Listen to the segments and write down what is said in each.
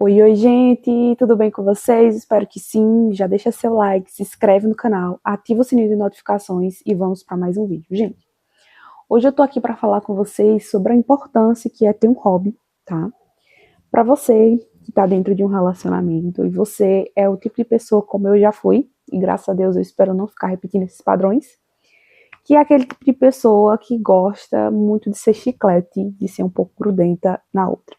Oi, gente, tudo bem com vocês? Espero que sim. Já deixa seu like, se inscreve no canal, ativa o sininho de notificações e vamos para mais um vídeo, gente. Hoje eu tô aqui para falar com vocês sobre a importância que é ter um hobby, tá? Para você que tá dentro de um relacionamento e você é o tipo de pessoa como eu já fui, e graças a Deus eu espero não ficar repetindo esses padrões, que é aquele tipo de pessoa que gosta muito de ser chiclete, de ser um pouco grudenta na outra.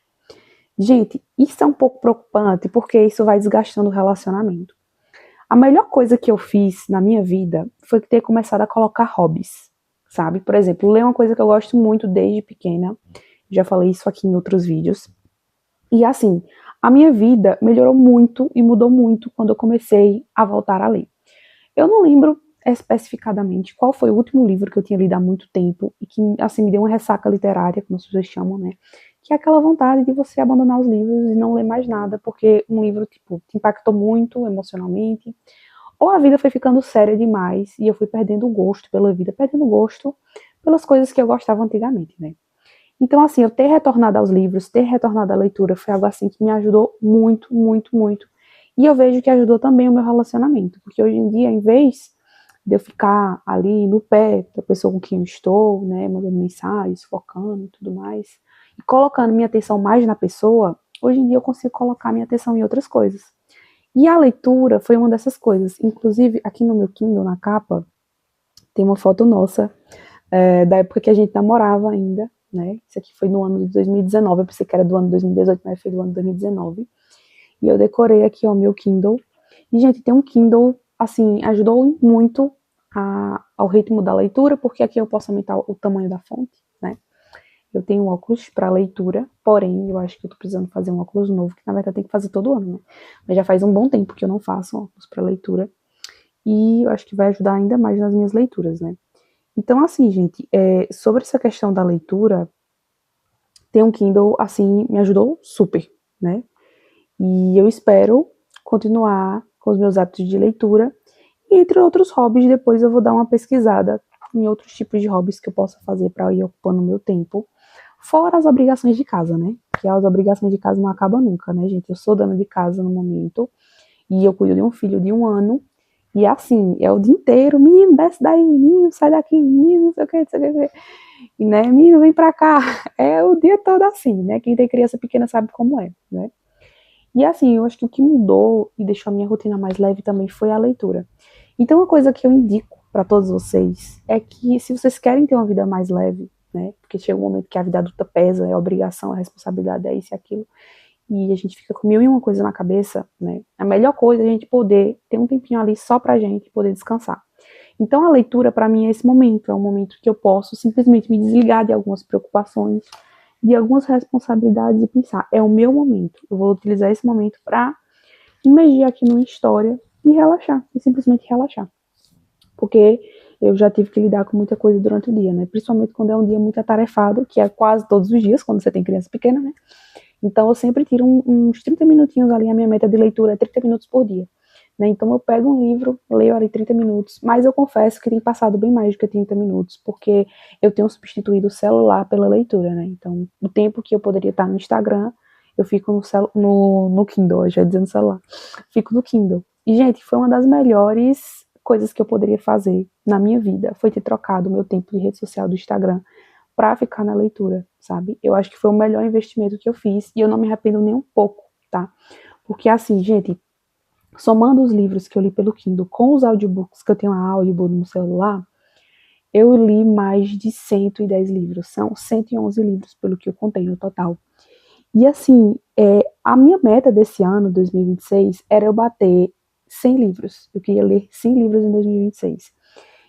Gente, isso é um pouco preocupante porque isso vai desgastando o relacionamento. A melhor coisa que eu fiz na minha vida foi ter começado a colocar hobbies, sabe? Por exemplo, ler é uma coisa que eu gosto muito desde pequena. Já falei isso aqui em outros vídeos. E assim, a minha vida melhorou muito e mudou muito quando eu comecei a voltar a ler. Eu não lembro especificadamente qual foi o último livro que eu tinha lido há muito tempo e que assim me deu uma ressaca literária, como as pessoas chamam, né? Que é aquela vontade de você abandonar os livros e não ler mais nada, porque um livro tipo te impactou muito emocionalmente, ou a vida foi ficando séria demais e eu fui perdendo o gosto pela vida, perdendo o gosto pelas coisas que eu gostava antigamente, né? Então, assim, eu ter retornado aos livros, ter retornado à leitura foi algo assim que me ajudou muito, muito, muito. E eu vejo que ajudou também o meu relacionamento, porque hoje em dia, em vez de eu ficar ali no pé da pessoa com quem eu estou, né, mandando mensagens, focando e tudo mais, e colocando minha atenção mais na pessoa, hoje em dia eu consigo colocar minha atenção em outras coisas. E a leitura foi uma dessas coisas. Inclusive, aqui no meu Kindle, na capa, tem uma foto nossa, da época que a gente namorava ainda, né? Isso aqui foi no ano de 2019, eu pensei que era do ano de 2018, mas foi do ano de 2019. E eu decorei aqui, ó, meu Kindle. E, gente, tem um Kindle, assim, ajudou muito ao ritmo da leitura, porque aqui eu posso aumentar o tamanho da fonte, né? Eu tenho óculos para leitura, porém, eu acho que eu tô precisando fazer um óculos novo, que na verdade tem que fazer todo ano, né? Mas já faz um bom tempo que eu não faço óculos para leitura. E eu acho que vai ajudar ainda mais nas minhas leituras, né? Então, assim, gente, sobre essa questão da leitura, ter um Kindle, assim, me ajudou super, né? E eu espero continuar com os meus hábitos de leitura. E entre outros hobbies, depois eu vou dar uma pesquisada em outros tipos de hobbies que eu possa fazer para ir ocupando o meu tempo. Fora as obrigações de casa, né? Que as obrigações de casa não acabam nunca, né, gente? Eu sou dona de casa no momento e eu cuido de um filho de 1 ano. E assim, é o dia inteiro, menino, desce daí, menino, sai daqui, menino, não sei o que, não sei o que. E, né, menino, vem pra cá. É o dia todo assim, né? Quem tem criança pequena sabe como é, né? E assim, eu acho que o que mudou e deixou a minha rotina mais leve também foi a leitura. Então, uma coisa que eu indico para todos vocês é que se vocês querem ter uma vida mais leve, né? Porque chega um momento que a vida adulta pesa, é obrigação, é responsabilidade, é isso e aquilo. E a gente fica com mil e uma coisa na cabeça, né? A melhor coisa é a gente poder ter um tempinho ali só pra gente poder descansar. Então a leitura para mim é esse momento, é um momento que eu posso simplesmente me desligar de algumas preocupações, de algumas responsabilidades e pensar, é o meu momento. Eu vou utilizar esse momento para imergir aqui numa história e relaxar, e simplesmente relaxar. Porque eu já tive que lidar com muita coisa durante o dia, né? Principalmente quando é um dia muito atarefado, que é quase todos os dias, quando você tem criança pequena, né? Então eu sempre tiro uns 30 minutinhos ali, a minha meta de leitura é 30 minutos por dia. Né? Então eu pego um livro, leio ali 30 minutos, mas eu confesso que tem passado bem mais do que 30 minutos, porque eu tenho substituído o celular pela leitura, né? Então o tempo que eu poderia estar no Instagram, eu fico no Kindle, já dizendo celular, fico no Kindle. E, gente, foi uma das melhores coisas que eu poderia fazer na minha vida, foi ter trocado o meu tempo de rede social do Instagram para ficar na leitura, sabe? Eu acho que foi o melhor investimento que eu fiz e eu não me arrependo nem um pouco, tá? Porque assim, gente, somando os livros que eu li pelo Kindle com os audiobooks que eu tenho a Audible no celular, eu li mais de 110 livros, são 111 livros pelo que eu contei no total. E assim, a minha meta desse ano, 2026, era eu bater 100 livros. Eu queria ler 100 livros em 2026.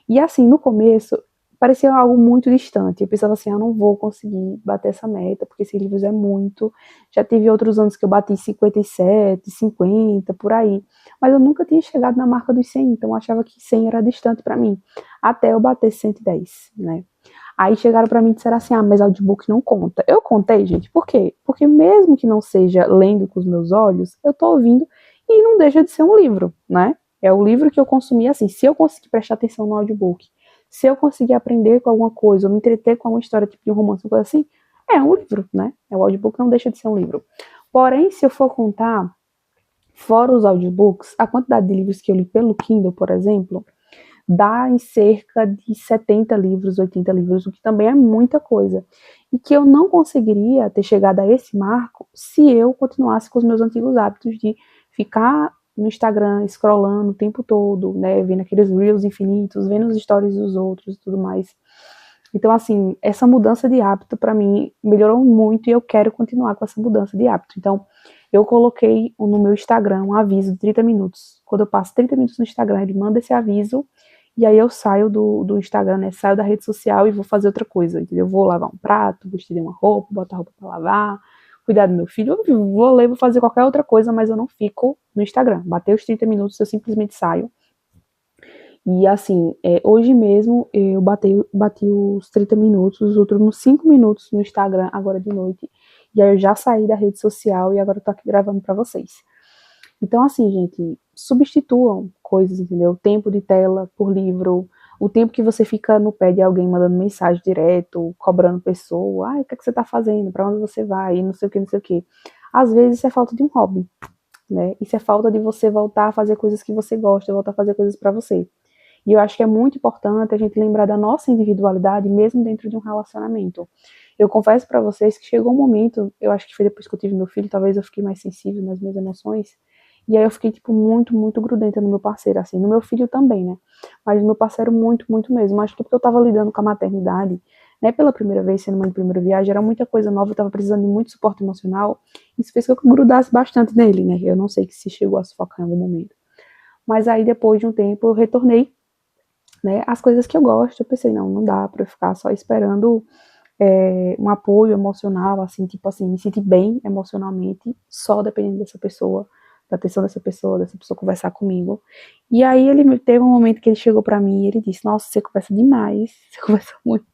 E assim, no começo, parecia algo muito distante. Eu pensava assim, eu não vou conseguir bater essa meta, porque 100 livros é muito. Já tive outros anos que eu bati 57, 50, por aí. Mas eu nunca tinha chegado na marca dos 100, então eu achava que 100 era distante para mim. Até eu bater 110, né? Aí chegaram para mim e disseram assim, mas audiobook não conta. Eu contei, gente, por quê? Porque mesmo que não seja lendo com os meus olhos, eu tô ouvindo e não deixa de ser um livro, né? É o livro que eu consumi assim, se eu conseguir prestar atenção no audiobook, se eu conseguir aprender com alguma coisa, ou me entreter com alguma história, tipo de um romance, uma coisa assim, é um livro, né? O audiobook não deixa de ser um livro. Porém, se eu for contar, fora os audiobooks, a quantidade de livros que eu li pelo Kindle, por exemplo, dá em cerca de 70 livros, 80 livros, o que também é muita coisa. E que eu não conseguiria ter chegado a esse marco se eu continuasse com os meus antigos hábitos de ficar no Instagram, scrollando o tempo todo, né, vendo aqueles reels infinitos, vendo os stories dos outros e tudo mais. Então, assim, essa mudança de hábito, para mim, melhorou muito e eu quero continuar com essa mudança de hábito. Então, eu coloquei no meu Instagram um aviso de 30 minutos. Quando eu passo 30 minutos no Instagram, ele manda esse aviso e aí eu saio do Instagram, né? Saio da rede social e vou fazer outra coisa, entendeu? Vou lavar um prato, vou estender uma roupa, botar a roupa pra lavar, cuidar do meu filho. Eu vou ler, vou fazer qualquer outra coisa, mas eu não fico no Instagram. Bateu os 30 minutos, eu simplesmente saio. E assim, hoje mesmo eu bati os 30 minutos, os outros 5 minutos no Instagram, agora de noite. E aí eu já saí da rede social e agora eu tô aqui gravando pra vocês. Então, assim, gente, substituam coisas, entendeu? O tempo de tela por livro, o tempo que você fica no pé de alguém mandando mensagem direto, cobrando pessoa, o que é que você tá fazendo? Pra onde você vai? Não sei o que, não sei o que. Às vezes isso é falta de um hobby, né? Isso é falta de você voltar a fazer coisas que você gosta, voltar a fazer coisas pra você. E eu acho que é muito importante a gente lembrar da nossa individualidade, mesmo dentro de um relacionamento. Eu confesso pra vocês que chegou um momento, eu acho que foi depois que eu tive meu filho, talvez eu fiquei mais sensível nas minhas emoções, e aí eu fiquei, tipo, muito, muito grudenta no meu parceiro, assim, no meu filho também, né? Mas no meu parceiro muito, muito mesmo. Acho que porque eu tava lidando com a maternidade, né, pela primeira vez, sendo mãe de primeira viagem, era muita coisa nova, eu tava precisando de muito suporte emocional, isso fez com que eu grudasse bastante nele, né? Eu não sei se chegou a sufocar em algum momento. Mas aí, depois de um tempo, eu retornei, né, as coisas que eu gosto. Eu pensei, não dá pra eu ficar só esperando um apoio emocional, assim, tipo assim, me sentir bem emocionalmente, só dependendo dessa pessoa, da atenção dessa pessoa conversar comigo. E aí ele teve um momento que ele chegou pra mim e ele disse, nossa, você conversa demais, você conversa muito.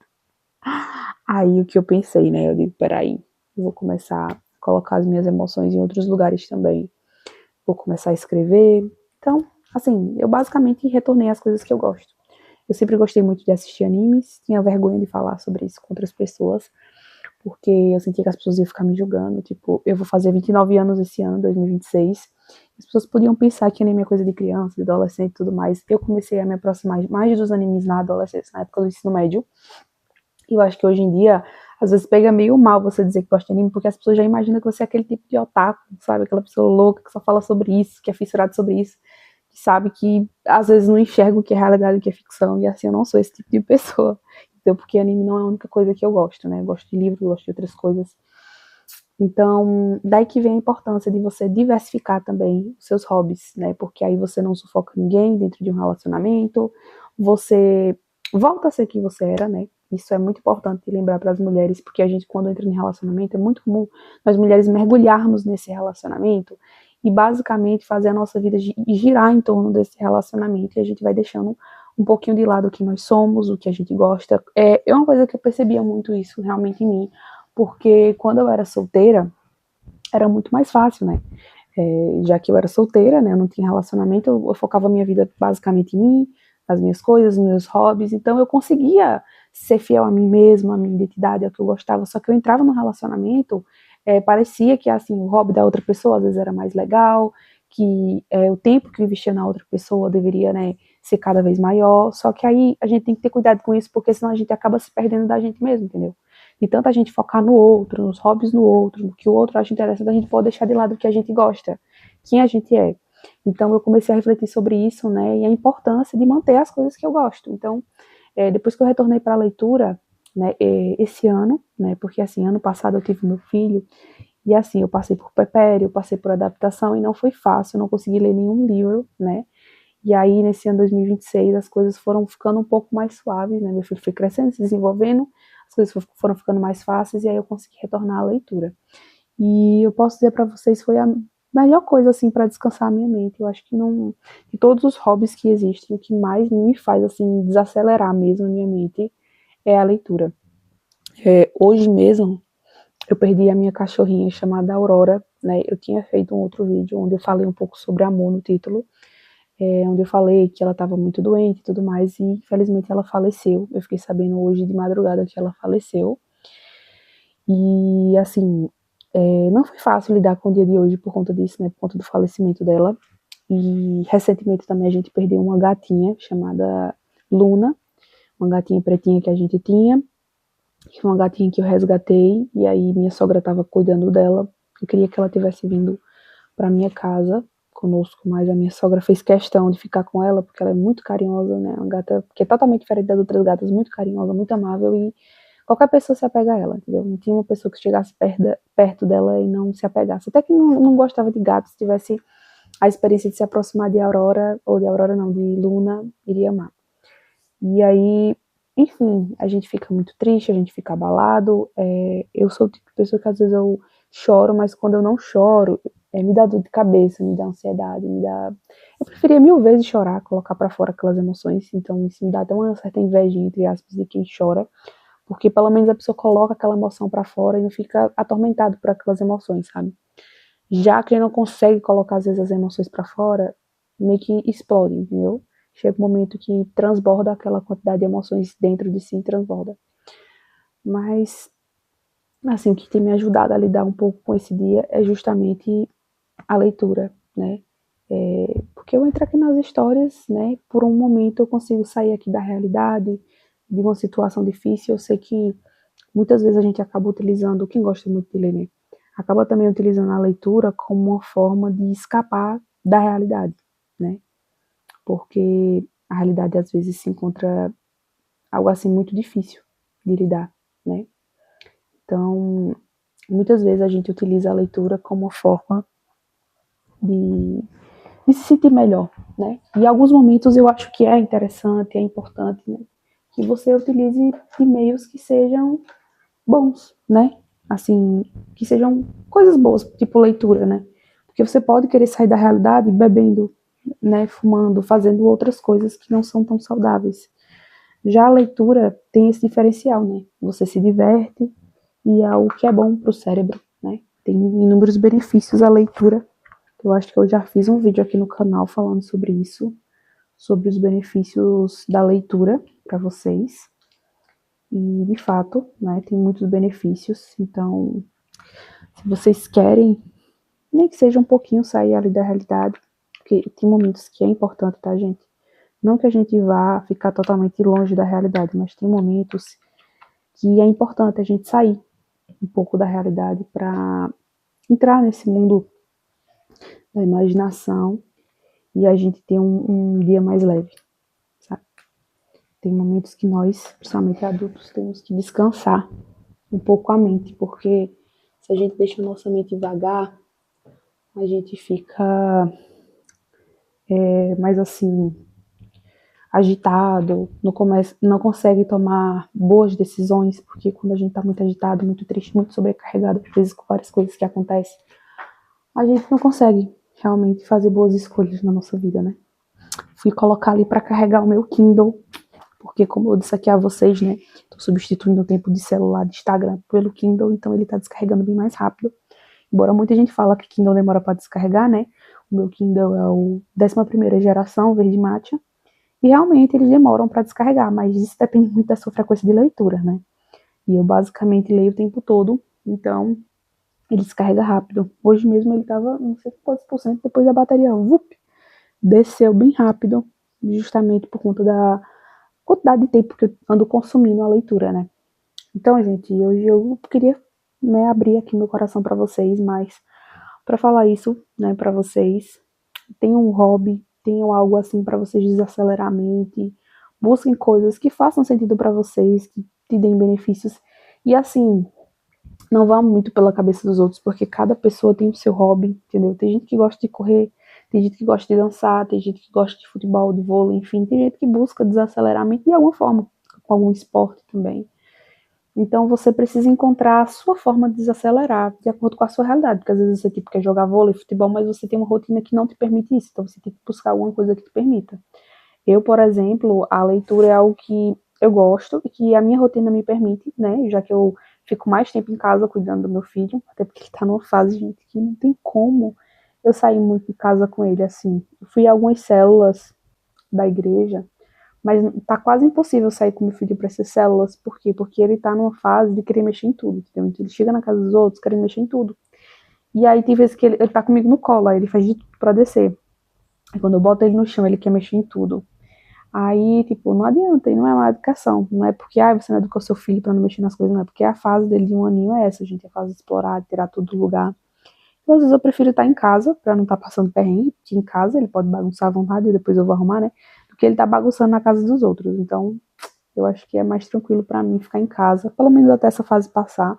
Aí o que eu pensei, né, eu digo, peraí, eu vou começar a colocar as minhas emoções em outros lugares também, vou começar a escrever. Então, assim, eu basicamente retornei às coisas que eu gosto. Eu sempre gostei muito de assistir animes, tinha vergonha de falar sobre isso com outras pessoas, porque eu sentia que as pessoas iam ficar me julgando. Tipo, eu vou fazer 29 anos esse ano, 2026. As pessoas podiam pensar que anime é coisa de criança, de adolescente e tudo mais. Eu comecei a me aproximar mais dos animes na adolescência, na época do ensino médio. E eu acho que hoje em dia, às vezes pega meio mal você dizer que gosta de anime, porque as pessoas já imaginam que você é aquele tipo de otaku, sabe? Aquela pessoa louca que só fala sobre isso, que é fissurado sobre isso, que sabe que às vezes não enxerga o que é realidade e o que é ficção. E assim, eu não sou esse tipo de pessoa. Então, porque anime não é a única coisa que eu gosto, né? Eu gosto de livros, gosto de outras coisas. Então, daí que vem a importância de você diversificar também os seus hobbies, né? Porque aí você não sufoca ninguém dentro de um relacionamento, você volta a ser quem você era, né? Isso é muito importante lembrar para as mulheres, porque a gente, quando entra em relacionamento, é muito comum nós mulheres mergulharmos nesse relacionamento e basicamente fazer a nossa vida girar em torno desse relacionamento, e a gente vai deixando um pouquinho de lado o que nós somos, o que a gente gosta. É uma coisa que eu percebia muito isso realmente em mim, porque quando eu era solteira, era muito mais fácil, né? Já que eu era solteira, né? Eu não tinha relacionamento, eu focava a minha vida basicamente em mim, nas minhas coisas, nos meus hobbies, então eu conseguia ser fiel a mim mesma, a minha identidade, ao que eu gostava, só que eu entrava no relacionamento, parecia que, assim, o hobby da outra pessoa às vezes era mais legal, que o tempo que eu investia na outra pessoa deveria, né, ser cada vez maior, só que aí a gente tem que ter cuidado com isso, porque senão a gente acaba se perdendo da gente mesmo, entendeu? E tanto a gente focar no outro, nos hobbies no outro, no que o outro acha interessante, a gente pode deixar de lado o que a gente gosta, quem a gente é. Então eu comecei a refletir sobre isso, né, e a importância de manter as coisas que eu gosto. Então, depois que eu retornei para a leitura, né, esse ano, né, porque assim, ano passado eu tive meu filho, e assim, eu passei por puerpério, eu passei por adaptação, e não foi fácil, eu não consegui ler nenhum livro, né, e aí nesse ano 2026 as coisas foram ficando um pouco mais suaves, né, meu filho foi crescendo, se desenvolvendo, as coisas foram ficando mais fáceis, e aí eu consegui retornar à leitura. E eu posso dizer para vocês, foi a melhor coisa, assim, para descansar a minha mente. Eu acho que não, de todos os hobbies que existem, o que mais me faz, assim, desacelerar mesmo a minha mente é a leitura. Hoje mesmo, eu perdi a minha cachorrinha chamada Aurora, né? Eu tinha feito um outro vídeo onde eu falei um pouco sobre amor no título, onde eu falei que ela estava muito doente e tudo mais, e infelizmente ela faleceu. Eu fiquei sabendo hoje de madrugada que ela faleceu. E, assim, Não foi fácil lidar com o dia de hoje por conta disso, né? Por conta do falecimento dela. E recentemente também a gente perdeu uma gatinha chamada Luna, uma gatinha pretinha que a gente tinha, que foi uma gatinha que eu resgatei, e aí minha sogra estava cuidando dela. Eu queria que ela tivesse vindo para minha casa conosco, mas a minha sogra fez questão de ficar com ela, porque ela é muito carinhosa, né? Uma gata que é totalmente diferente das outras gatas, muito carinhosa, muito amável, e qualquer pessoa se apega a ela, entendeu? Não tinha uma pessoa que chegasse perto dela e não se apegasse. Até que não gostava de gatos, tivesse a experiência de se aproximar de Aurora, ou de Aurora não, de Luna, iria amar. E aí, enfim, a gente fica muito triste, a gente fica abalado. Eu sou o tipo de pessoa que às vezes eu choro, mas quando eu não choro, me dá dor de cabeça, me dá ansiedade, me dá. Eu preferia mil vezes chorar, colocar pra fora aquelas emoções. Então, isso me dá até uma certa inveja, entre aspas, de quem chora, porque pelo menos a pessoa coloca aquela emoção pra fora e não fica atormentado por aquelas emoções, sabe? Já quem não consegue colocar, às vezes, as emoções pra fora, meio que explode, entendeu? Chega um momento que transborda aquela quantidade de emoções dentro de si e transborda. Mas, assim, o que tem me ajudado a lidar um pouco com esse dia é justamente a leitura, né? Porque eu entro aqui nas histórias, né? Por um momento eu consigo sair aqui da realidade, de uma situação difícil. Eu sei que muitas vezes a gente acaba utilizando, quem gosta muito de ler, né? Acaba também utilizando a leitura como uma forma de escapar da realidade, né? Porque a realidade às vezes se encontra algo assim muito difícil de lidar, né? Então, muitas vezes a gente utiliza a leitura como uma forma de se sentir melhor, né? E em alguns momentos eu acho que é interessante, é importante, né? Que você utilize de meios que sejam bons, né? Assim, que sejam coisas boas, tipo leitura, né? Porque você pode querer sair da realidade bebendo, né? Fumando, fazendo outras coisas que não são tão saudáveis. Já a leitura tem esse diferencial, né? Você se diverte e é algo que é bom para o cérebro, né? Tem inúmeros benefícios a leitura. Eu acho que eu já fiz um vídeo aqui no canal falando sobre isso, sobre os benefícios da leitura para vocês. E, de fato, né, tem muitos benefícios. Então, se vocês querem, nem que seja um pouquinho sair ali da realidade, porque tem momentos que é importante, tá, gente? Não que a gente vá ficar totalmente longe da realidade, mas tem momentos que é importante a gente sair um pouco da realidade para entrar nesse mundo da imaginação e a gente ter um dia mais leve, sabe? Tem momentos que nós, principalmente adultos, temos que descansar um pouco a mente, porque se a gente deixa a nossa mente vagar, a gente fica mais assim, agitado, não consegue tomar boas decisões, porque quando a gente está muito agitado, muito triste, muito sobrecarregado, às vezes com várias coisas que acontecem, a gente não consegue realmente fazer boas escolhas na nossa vida, né? Fui colocar ali para carregar o meu Kindle, porque como eu disse aqui a vocês, né, tô substituindo o tempo de celular de Instagram pelo Kindle, então ele tá descarregando bem mais rápido. Embora muita gente fala que Kindle demora para descarregar, né? O meu Kindle é o 11ª geração, verde matcha, e realmente eles demoram para descarregar, mas isso depende muito da sua frequência de leitura, né? E eu basicamente leio o tempo todo, então ele descarrega rápido. Hoje mesmo ele tava, não sei quantos por cento, depois a bateria, desceu bem rápido, justamente por conta da quantidade de tempo que eu ando consumindo a leitura, né? Então, gente, hoje eu queria, né, abrir aqui meu coração para vocês, mas para falar isso, né, para vocês, tenham um hobby, tenham algo assim para vocês desacelerar a mente, busquem coisas que façam sentido para vocês, que te deem benefícios. E assim, não vá muito pela cabeça dos outros, porque cada pessoa tem o seu hobby, entendeu? Tem gente que gosta de correr, tem gente que gosta de dançar, tem gente que gosta de futebol, de vôlei, enfim, tem gente que busca desacelerar a mente de alguma forma, com algum esporte também. Então você precisa encontrar a sua forma de desacelerar, de acordo com a sua realidade, porque às vezes você tipo, quer jogar vôlei, futebol, mas você tem uma rotina que não te permite isso, então você tem que buscar alguma coisa que te permita. Eu, por exemplo, a leitura é algo que eu gosto e que a minha rotina me permite, né? Já que eu fico mais tempo em casa cuidando do meu filho, até porque ele tá numa fase, gente, que não tem como eu sair muito de casa com ele, assim. Eu fui a algumas células da igreja, Mas tá quase impossível sair com meu filho pra essas células. Por quê? Porque ele tá numa fase de querer mexer em tudo, entendeu? Então ele chega na casa dos outros querendo mexer em tudo. E aí tem vezes que ele tá comigo no colo, aí ele faz de tudo pra descer. Aí quando eu boto ele no chão, ele quer mexer em tudo. Aí, tipo, não adianta, e não é uma educação. Não é porque, você não educou seu filho pra não mexer nas coisas, não é porque a fase dele de 1 aninho é essa, gente. É a fase de explorar, de tirar tudo do lugar. Então, às vezes eu prefiro estar em casa, pra não estar passando perrengue, porque em casa ele pode bagunçar à vontade e depois eu vou arrumar, né? Do que ele tá bagunçando na casa dos outros. Então, eu acho que é mais tranquilo pra mim ficar em casa, pelo menos até essa fase passar.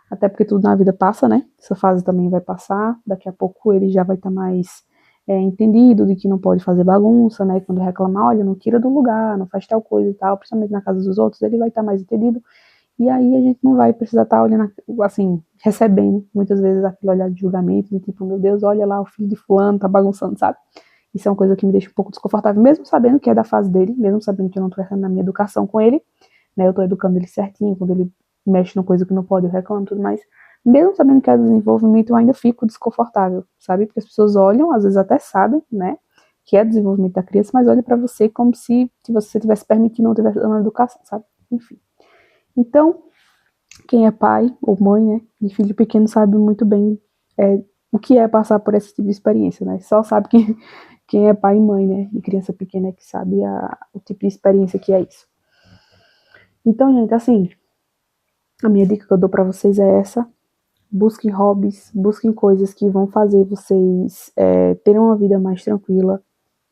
Até porque tudo na vida passa, né? Essa fase também vai passar. Daqui a pouco ele já vai estar mais entendido de que não pode fazer bagunça, né? Quando reclamar, olha, não tira do lugar, não faz tal coisa e tal, principalmente na casa dos outros, ele vai estar mais entendido. E aí a gente não vai precisar estar olhando, assim, recebendo muitas vezes aquele olhar de julgamento, de tipo, meu Deus, olha lá, o filho de fulano tá bagunçando, sabe? Isso é uma coisa que me deixa um pouco desconfortável, mesmo sabendo que é da fase dele, mesmo sabendo que eu não tô errando na minha educação com ele, né? Eu tô educando ele certinho, quando ele mexe numa coisa que não pode, eu reclamo e tudo mais. Mesmo sabendo que é desenvolvimento, eu ainda fico desconfortável, sabe? Porque as pessoas olham, às vezes até sabem, né? Que é desenvolvimento da criança, mas olham pra você como se você tivesse permitindo ou tivesse dando educação, sabe? Enfim. Então, quem é pai ou mãe, né? De filho pequeno sabe muito bem o que é passar por esse tipo de experiência, né? Só sabe quem é pai e mãe, né? De criança pequena é que sabe o tipo de experiência que é isso. Então, gente, assim, a minha dica que eu dou pra vocês é essa. Busquem hobbies, busquem coisas que vão fazer vocês terem uma vida mais tranquila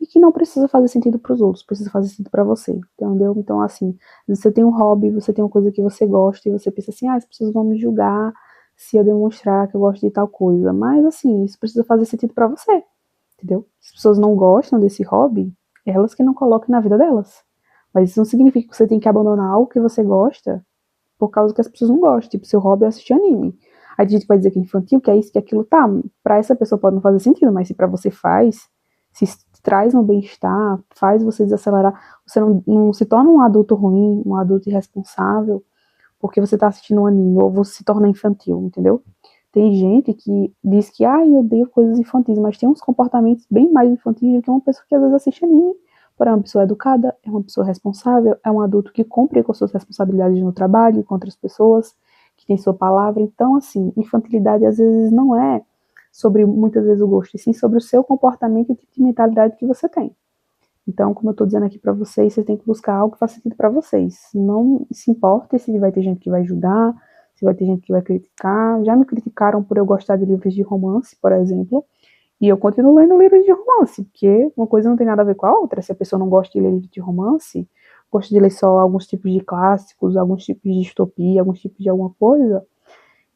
e que não precisa fazer sentido para os outros, precisa fazer sentido para você, entendeu? Então, assim, você tem um hobby, você tem uma coisa que você gosta e você pensa assim, as pessoas vão me julgar se eu demonstrar que eu gosto de tal coisa, mas, assim, isso precisa fazer sentido para você, entendeu? Se as pessoas não gostam desse hobby, elas que não coloquem na vida delas. Mas isso não significa que você tem que abandonar algo que você gosta por causa que as pessoas não gostam. Tipo, seu hobby é assistir anime. Aí a gente vai dizer que é infantil, que é isso, que é aquilo. Tá, pra essa pessoa pode não fazer sentido, mas se pra você faz, se traz um bem-estar, faz você desacelerar, você não se torna um adulto ruim, um adulto irresponsável, porque você tá assistindo um anime, ou você se torna infantil, entendeu? Tem gente que diz que, eu odeio coisas infantis, mas tem uns comportamentos bem mais infantis do que uma pessoa que às vezes assiste anime. Porém, é uma pessoa educada, é uma pessoa responsável, é um adulto que cumpre com suas responsabilidades no trabalho, com outras pessoas, que tem sua palavra. Então, assim, infantilidade às vezes não é sobre, muitas vezes, o gosto, e sim sobre o seu comportamento e o tipo de mentalidade que você tem. Então, como eu tô dizendo aqui pra vocês têm que buscar algo que faça sentido pra vocês. Não se importe se vai ter gente que vai julgar, se vai ter gente que vai criticar. Já me criticaram por eu gostar de livros de romance, por exemplo, e eu continuo lendo livros de romance, porque uma coisa não tem nada a ver com a outra. Se a pessoa não gosta de ler livros de romance, gosta de ler só alguns tipos de clássicos, alguns tipos de distopia, alguns tipos de alguma coisa,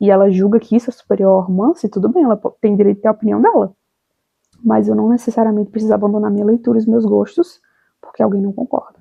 e ela julga que isso é superior ao romance, tudo bem, ela tem direito de ter a opinião dela. Mas eu não necessariamente preciso abandonar minha leitura e os meus gostos, porque alguém não concorda.